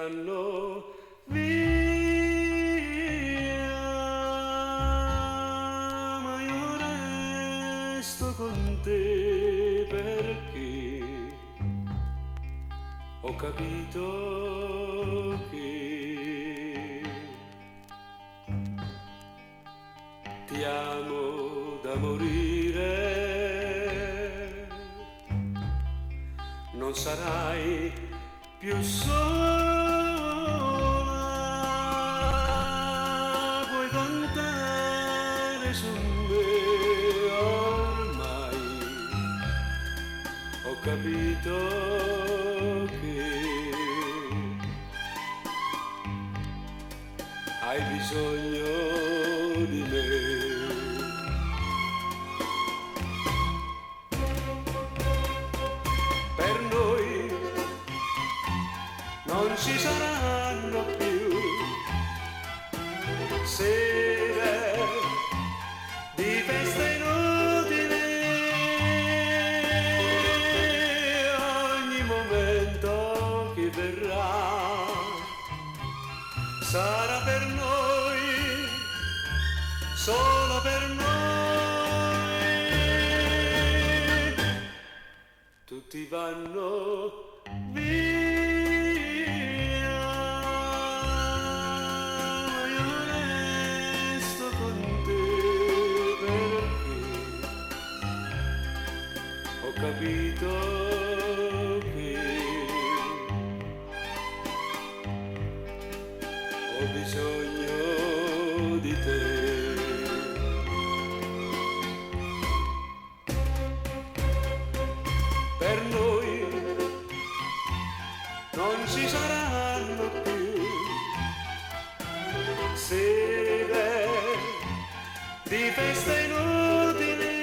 vanno via, ma io resto con te perché ho capito che ti amo da morire, non sarai più sola, puoi contare su me, ormai ho capito che hai bisogno di me. Per noi non ci saranno più sere di festa inutile, ogni momento che verrà sarà per noi, solo per noi. Tutti vanno via, io resto con te perché ho capito che ho bisogno di te. Per noi non ci saranno più sere di festa inutili,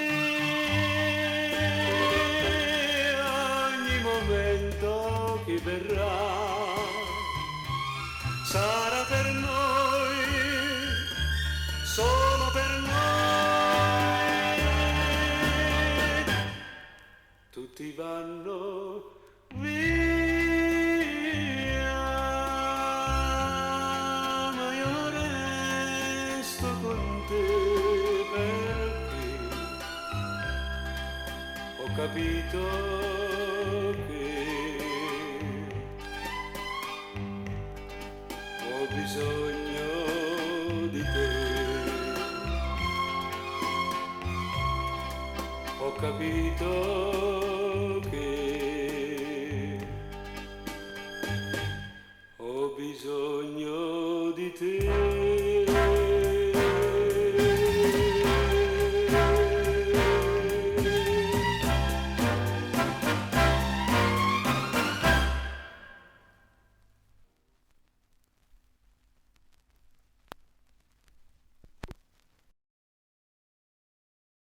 ogni momento che verrà sarà per noi, solo per noi. Tutti vanno via, ma io resto con te perché ho capito che ho bisogno di te. Ho capito